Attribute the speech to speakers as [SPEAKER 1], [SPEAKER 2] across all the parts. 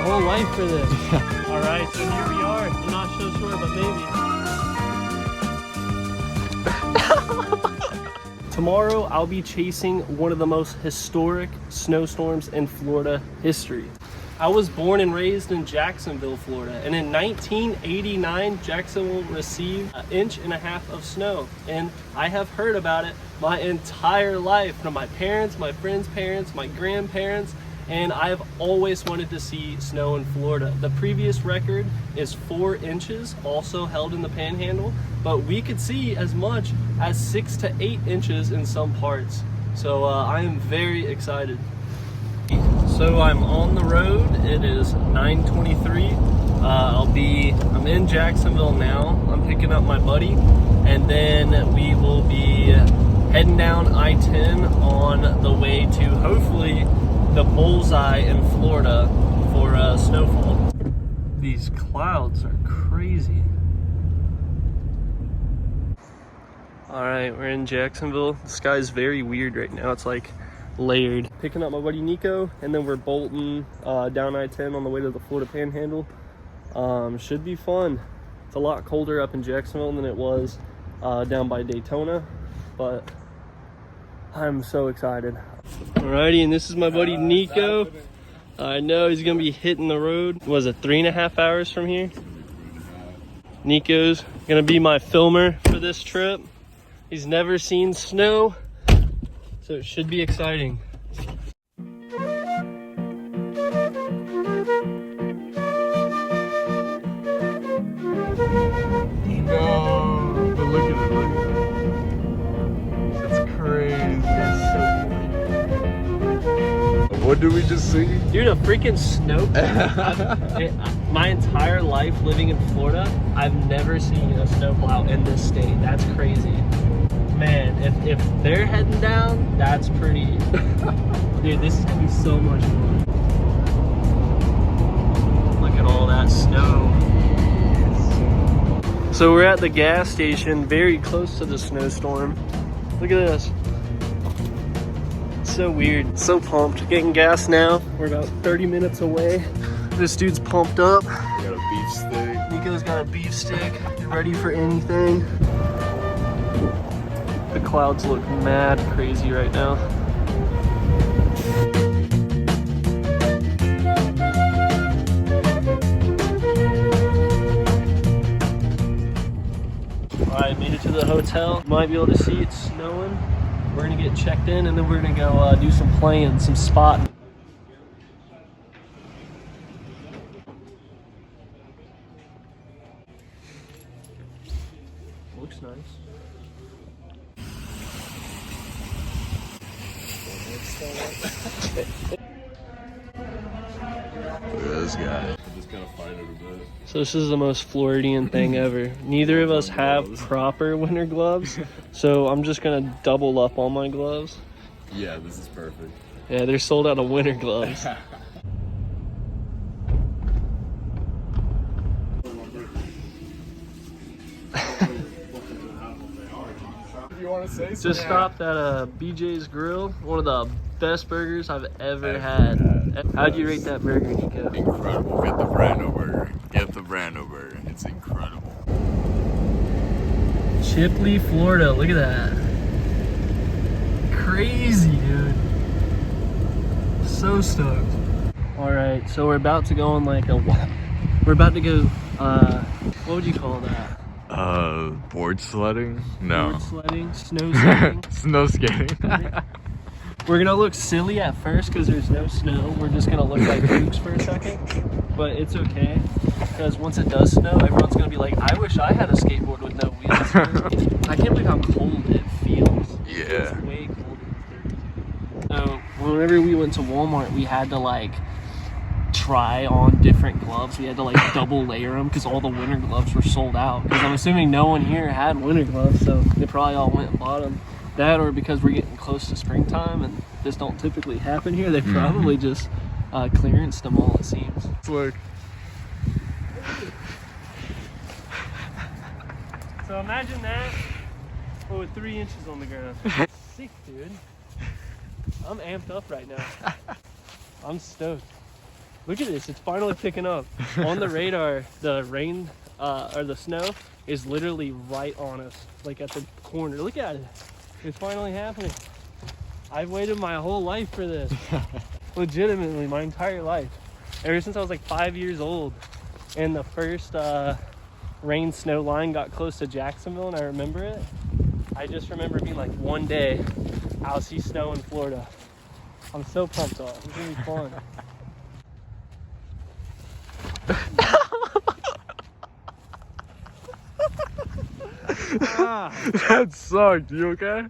[SPEAKER 1] whole life for this. All right, so here we are. I'm not so sure, but maybe. Tomorrow, I'll be chasing one of the most historic snowstorms in Florida history. I was born and raised in Jacksonville, Florida, and in 1989, Jacksonville received 1.5 inches of snow, and I have heard about it my entire life from my parents, my friends' parents, my grandparents, and I've always wanted to see snow in Florida. The previous record is 4 inches, also held in the Panhandle, but we could see as much as 6 to 8 inches in some parts. So I am very excited. So I'm on the road. It is 9:23. I'm in Jacksonville now. I'm picking up my buddy, and then we will be heading down I-10 on the way to hopefully the bullseye in Florida for snowfall. These clouds are crazy. All right, we're in Jacksonville. The sky's very weird right now. It's like layered. Picking up my buddy Nico, and then we're bolting down I-10 on the way to the Florida Panhandle. Should be fun. It's a lot colder up in Jacksonville than it was down by Daytona, but I'm so excited. Alrighty, and this is my buddy Nico. I know he's gonna be hitting the road. Was it 3.5 hours from here? Nico's gonna be my filmer for this trip. He's never seen snow, so it should be exciting.
[SPEAKER 2] No, but look at it, It's crazy.
[SPEAKER 1] That's so cool.
[SPEAKER 2] What did we just see?
[SPEAKER 1] Dude, a freaking snow. My entire life living in Florida, I've never seen a snowplow in this state. That's crazy. Man, if they're heading down, that's pretty. Dude, this is gonna be so much fun. Look at all that snow. So we're at the gas station, very close to the snowstorm. Look at this. So weird, so pumped. Getting gas now. We're about 30 minutes away. This dude's pumped up.
[SPEAKER 2] We got a beef stick.
[SPEAKER 1] Nico's got a beef stick, ready for anything. The clouds look mad crazy right now. Alright, made it to the hotel. Might be able to see it's snowing. We're gonna get checked in, and then we're gonna go do some playing, some spotting. Looks nice.
[SPEAKER 2] Look at this guy. I'm just gonna fight it a bit.
[SPEAKER 1] So this is the most Floridian thing ever. Neither of us have proper winter gloves, so I'm just gonna double up on my gloves.
[SPEAKER 2] Yeah, this is perfect.
[SPEAKER 1] Yeah, they're sold out of winter gloves.
[SPEAKER 2] If you want to say
[SPEAKER 1] Just stopped at BJ's Grill, one of the best burgers I've ever had. How'd you rate that burger, Nico?
[SPEAKER 2] Incredible. Get the Brando burger. Get the Brando burger. It's incredible.
[SPEAKER 1] Chipley, Florida. Look at that. Crazy, dude. So stoked. All right, so we're about to go on like we're about to go, what would you call that?
[SPEAKER 2] Board sledding? No.
[SPEAKER 1] Board sledding, snow skating.
[SPEAKER 2] Snow skating.
[SPEAKER 1] We're gonna look silly at first because there's no snow. We're just gonna look like kooks for a second, but it's okay because once it does snow, everyone's gonna be like, I wish I had a skateboard with no wheels. I can't believe how cold it feels.
[SPEAKER 2] Yeah.
[SPEAKER 1] It's way colder than 30. So whenever we went to Walmart, we had to like try on different gloves. We had to like double layer them because all the winter gloves were sold out. Because I'm assuming no one here had winter gloves, so they probably all went and bought them. That, or because we're getting close to springtime and this don't typically happen here, they probably just clearanced them all, it seems.
[SPEAKER 2] Look.
[SPEAKER 1] So imagine that, but with 3 inches on the ground. Sick, dude. I'm amped up right now. I'm stoked. Look at this, it's finally picking up. On the radar, the rain or the snow is literally right on us, like at the corner. Look at it. It's finally happening. I've waited my whole life for this. Legitimately, my entire life. Ever since I was like 5 years old. And the first rain snow line got close to Jacksonville, and I remember it. I just remember being like, one day I'll see snow in Florida. I'm so pumped up. It's gonna be fun.
[SPEAKER 2] That sucked. You okay?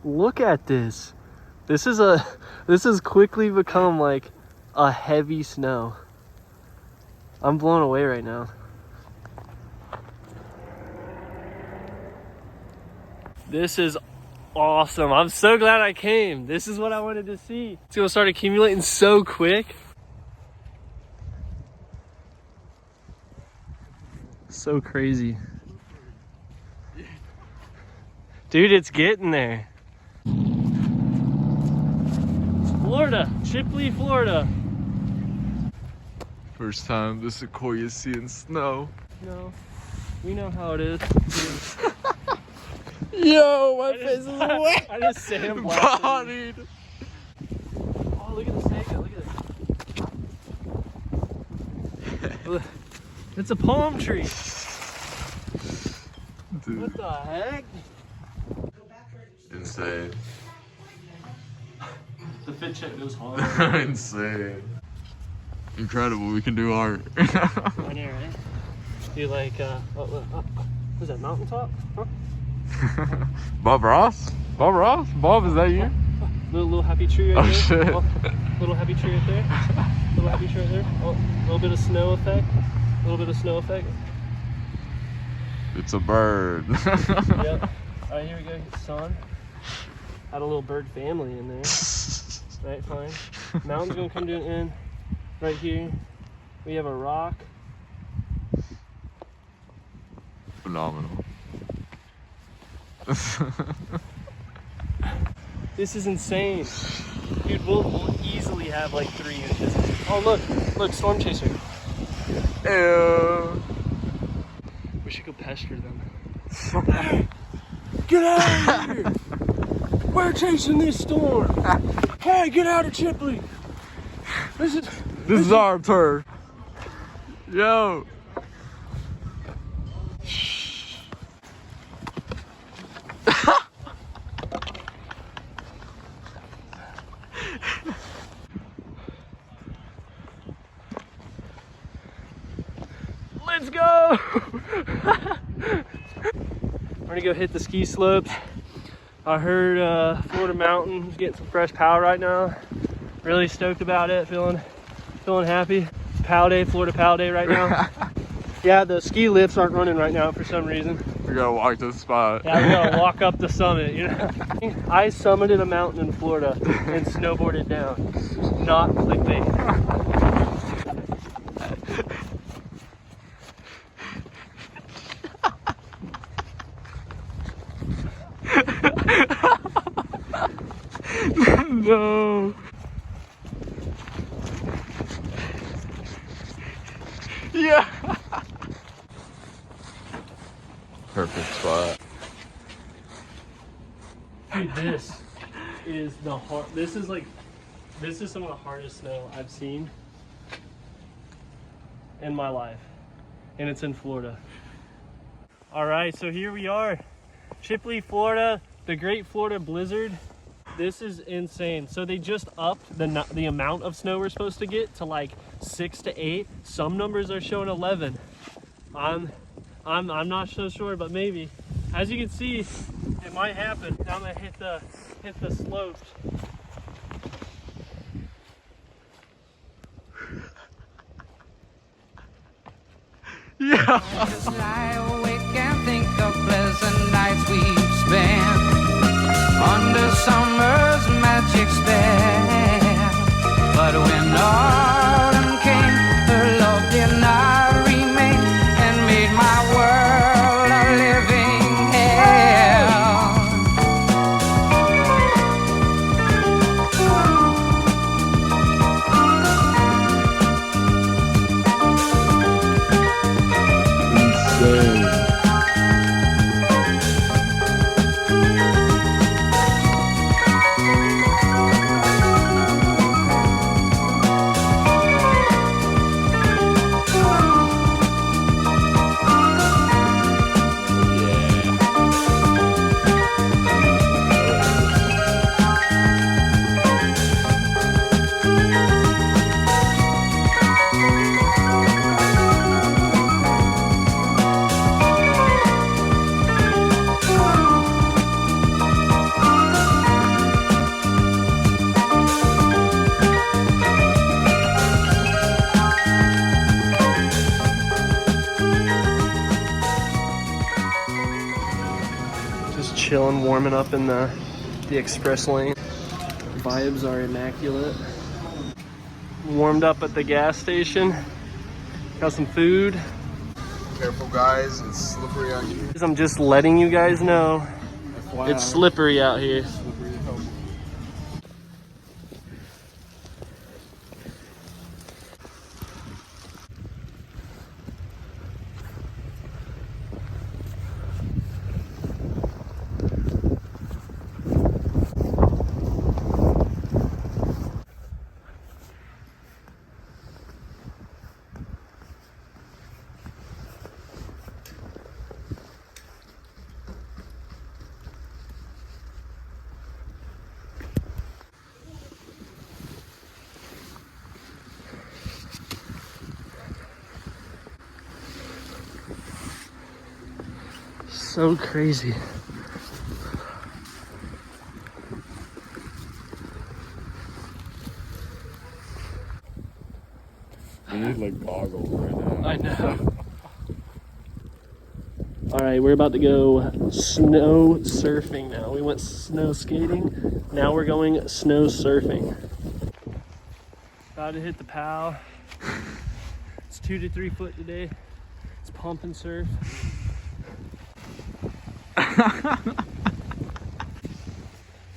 [SPEAKER 1] Look at this. This has quickly become like a heavy snow. I'm blown away right now. This is awesome. I'm so glad I came. This is what I wanted to see. It's gonna start accumulating so quick. So crazy. Dude, it's getting there. It's Florida, Chipley, Florida.
[SPEAKER 2] First time the sequoia's seeing snow.
[SPEAKER 1] No, we know how it is.
[SPEAKER 2] Yo, my face is wet.
[SPEAKER 1] I just sandblasted.
[SPEAKER 2] Bodied.
[SPEAKER 1] Oh, look at the snake. Look at it. It's a palm tree.
[SPEAKER 2] Dude.
[SPEAKER 1] What the heck?
[SPEAKER 2] Insane.
[SPEAKER 1] The fit check goes hard.
[SPEAKER 2] Insane. Incredible, we can do art.
[SPEAKER 1] I know, right? Do like, what was that, mountaintop? Huh?
[SPEAKER 2] Bob Ross? Bob Ross? Bob, is that you?
[SPEAKER 1] Little happy tree right
[SPEAKER 2] Oh,
[SPEAKER 1] there.
[SPEAKER 2] shit.
[SPEAKER 1] Oh, little happy tree right there. Little happy tree right there. Oh, a little bit of snow effect. A little bit of snow effect.
[SPEAKER 2] It's a bird.
[SPEAKER 1] Yep. All right, here we go. Sun. Had a little bird family in there. Right, fine. Mountain's gonna come to an end. Right here, we have a rock.
[SPEAKER 2] Phenomenal.
[SPEAKER 1] This is insane. Dude, we'll easily have like 3 inches. Oh, look, storm chaser.
[SPEAKER 2] Ew.
[SPEAKER 1] We should go pester them. Get out of here! We're chasing this storm! Hey, get out of Chipley! This
[SPEAKER 2] is our turf. Yo.
[SPEAKER 1] Let's go! We're gonna go hit the ski slopes. I heard Florida Mountain is getting some fresh power right now. Really stoked about it, feeling happy. Pow day, Florida Pow day right now. Yeah, the ski lifts aren't running right now for some reason.
[SPEAKER 2] We gotta walk to the spot.
[SPEAKER 1] Yeah, we gotta walk up the summit, you know? I summited a mountain in Florida and snowboarded down. Not clickbait.
[SPEAKER 2] No. Yeah. Perfect spot.
[SPEAKER 1] Dude, this is some of the hardest snow I've seen in my life, and it's in Florida. All right, so here we are, Chipley, Florida, the Great Florida Blizzard. This is insane. So they just upped the amount of snow we're supposed to get to like 6 to 8. Some numbers are showing 11. I'm not so sure, but maybe. As you can see, it might happen. Now I'm gonna hit the slopes.
[SPEAKER 2] Yeah.
[SPEAKER 3] Just lie awake and think of pleasant nights we've spent under summer's magic spell. But when autumn came, her love did not remain and made my world a living
[SPEAKER 1] Just chilling, warming up in the express lane. Vibes are immaculate. Warmed up at the gas station. Got some food.
[SPEAKER 2] Careful, guys. It's slippery on you.
[SPEAKER 1] I'm just letting you guys know
[SPEAKER 2] FYI.
[SPEAKER 1] it's slippery out here.
[SPEAKER 2] Slippery as hell.
[SPEAKER 1] So crazy.
[SPEAKER 2] We need like goggles right now.
[SPEAKER 1] I know. All right, we're about to go snow surfing now. We went snow skating. Now we're going snow surfing. About to hit the POW. It's 2 to 3 foot today. It's pump and surf.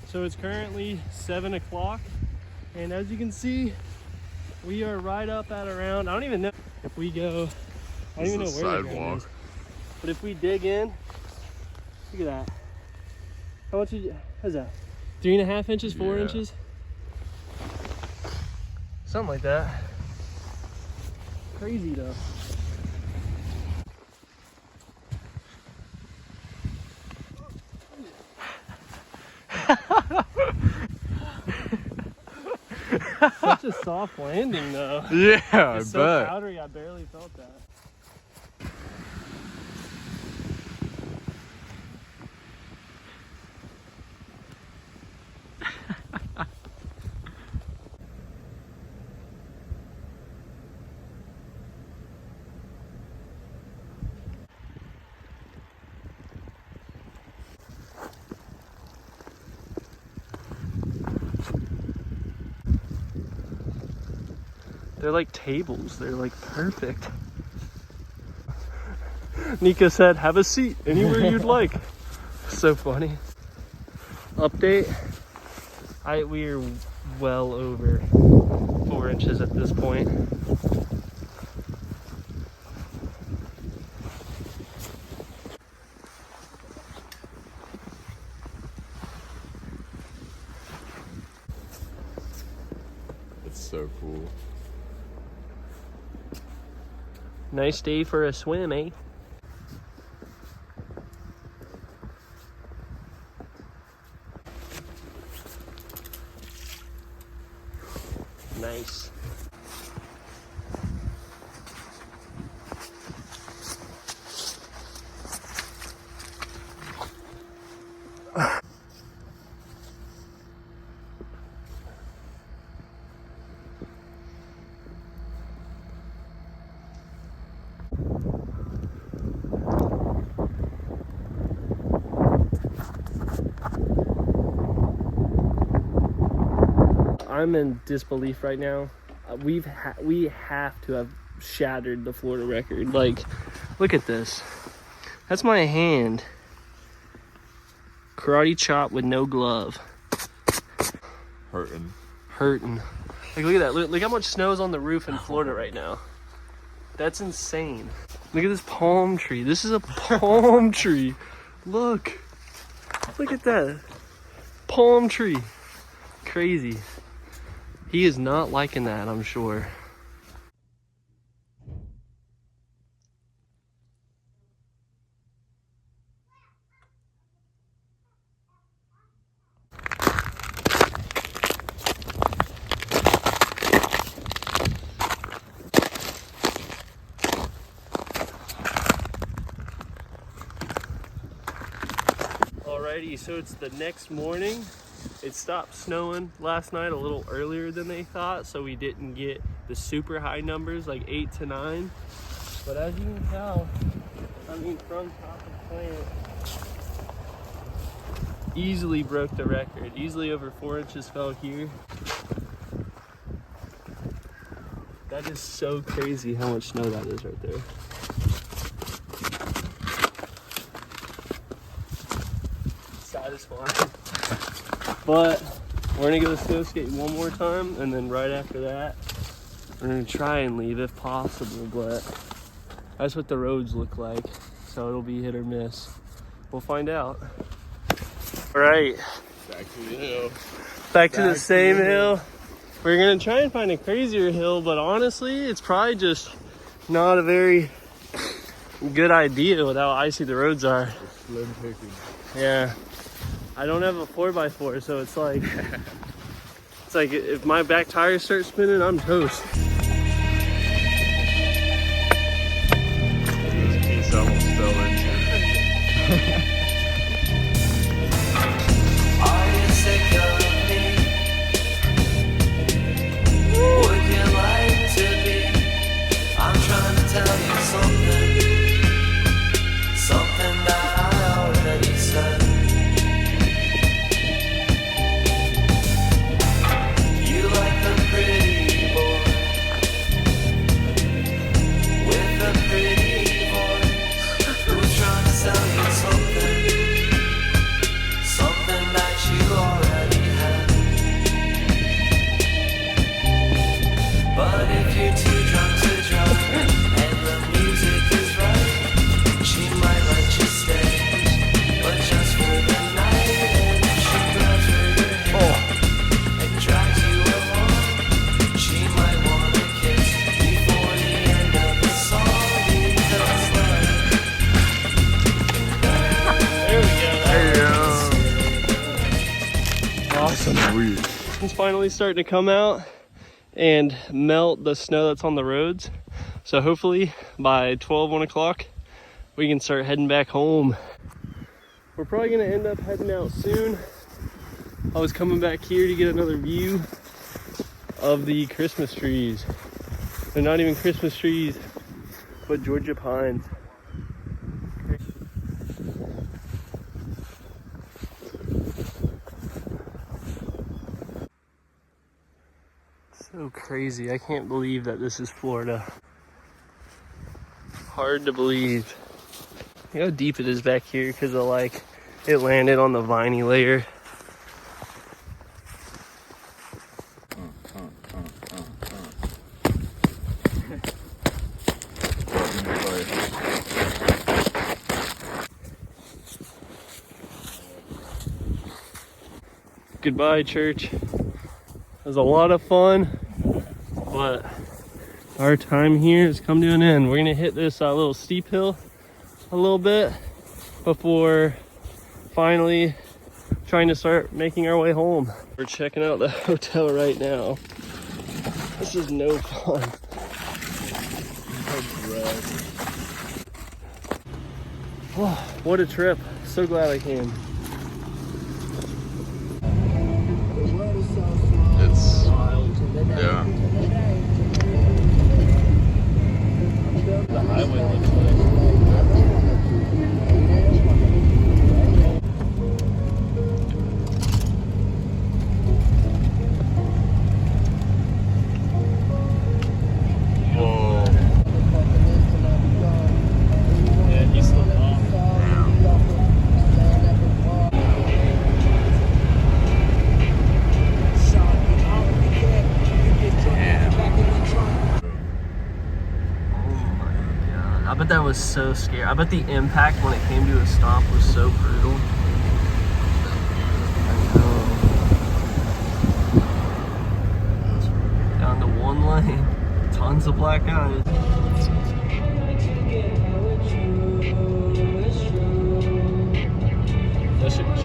[SPEAKER 1] So it's currently 7 o'clock, and as you can see, we are right up at around, I don't even know if we go, I don't even know where the ground is. But if we dig in, look at that. How much is that? 3.5 inches, 4 inches? Something like that. Crazy though. Such a soft landing though.
[SPEAKER 2] Yeah,
[SPEAKER 1] It's so powdery, I barely felt that. They're like tables, they're like perfect. Nico said, have a seat anywhere you'd like. So funny. Update, we are well over 4 inches at this point.
[SPEAKER 2] It's so cool.
[SPEAKER 1] Nice day for a swim, eh? Nice. I'm in disbelief right now. We have to have shattered the Florida record. Like, look at this. That's my hand. Karate chop with no glove.
[SPEAKER 2] Hurting.
[SPEAKER 1] Like, look at that. Look how much snow is on the roof in Florida right now. That's insane. Look at this palm tree. This is a palm tree. Look at that. Palm tree. Crazy. He is not liking that, I'm sure. Alrighty, so it's the next morning. It stopped snowing last night a little earlier than they thought, so we didn't get the super high numbers, like 8 to 9. But as you can tell, I mean, from top of plant, easily broke the record. Easily over 4 inches fell here. That is so crazy how much snow that is right there. Satisfying. But we're gonna go snow skate one more time, and then right after that, we're gonna try and leave if possible, but that's what the roads look like. So it'll be hit or miss. We'll find out. All right.
[SPEAKER 2] Back to the hill.
[SPEAKER 1] Back to the same hill. We're gonna try and find a crazier hill, but honestly, it's probably just not a very good idea with how icy the roads are.
[SPEAKER 2] Slim picking.
[SPEAKER 1] Yeah. I don't have a 4x4, so it's like if my back tires start spinning, I'm toast.
[SPEAKER 2] This piece almost fell into.
[SPEAKER 4] Are you sick of me? Would you like to be? I'm trying to tell you something that I already said. You like the pretty boy with the pretty voice who's trying to sell you something that you already have. But if you're too drunk to drive and the music is right, she might let you stay, but just for the night. And if she grabs her your hair and drags you along, she might want a kiss before the end of the song. Because
[SPEAKER 1] There we go.
[SPEAKER 2] Hey,
[SPEAKER 1] Awesome.
[SPEAKER 2] weird.
[SPEAKER 1] It's finally starting to come out and melt the snow that's on the roads. So hopefully by 12, 1 o'clock, we can start heading back home. We're probably gonna end up heading out soon. I was coming back here to get another view of the Christmas trees. They're not even Christmas trees, but Georgia pines. So crazy. I can't believe that this is Florida. Hard to believe. Look how deep it is back here because of it landed on the viney layer. Goodbye, church. It was a lot of fun, but our time here has come to an end. We're gonna hit this little steep hill a little bit before finally trying to start making our way home. We're checking out the hotel right now. This is no fun. Oh, what a trip. So glad I came.
[SPEAKER 2] It's, yeah.
[SPEAKER 1] The highway looks like.
[SPEAKER 2] Whoa.
[SPEAKER 1] Yeah, he slipped off. I bet that was so scary. I bet the impact when it came to a stop was so brutal. I know. Down to one lane. Tons of black eyes. That shit was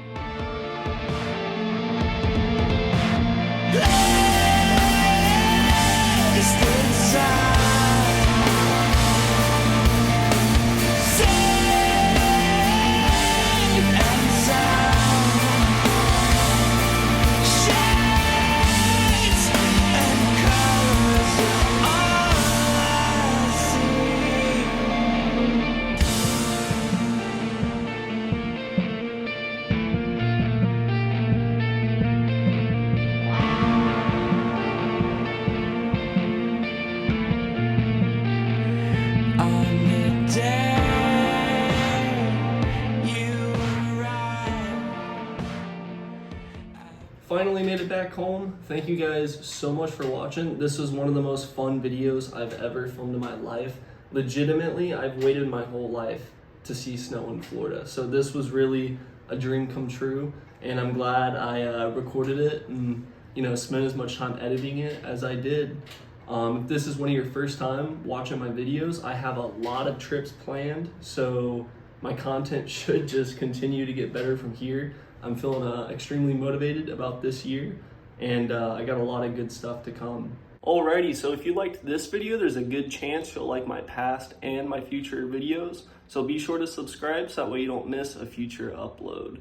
[SPEAKER 1] finally made it back home. Thank you guys so much for watching. This was one of the most fun videos I've ever filmed in my life. Legitimately, I've waited my whole life to see snow in Florida. So this was really a dream come true, and I'm glad I recorded it and, you know, spent as much time editing it as I did. If this is one of your first time watching my videos, I have a lot of trips planned, so my content should just continue to get better from here. I'm feeling extremely motivated about this year, and I got a lot of good stuff to come. Alrighty, so if you liked this video, there's a good chance you'll like my past and my future videos. So be sure to subscribe so that way you don't miss a future upload.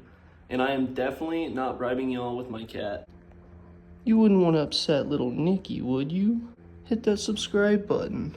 [SPEAKER 1] And I am definitely not bribing y'all with my cat. You wouldn't want to upset little Nicky, would you? Hit that subscribe button.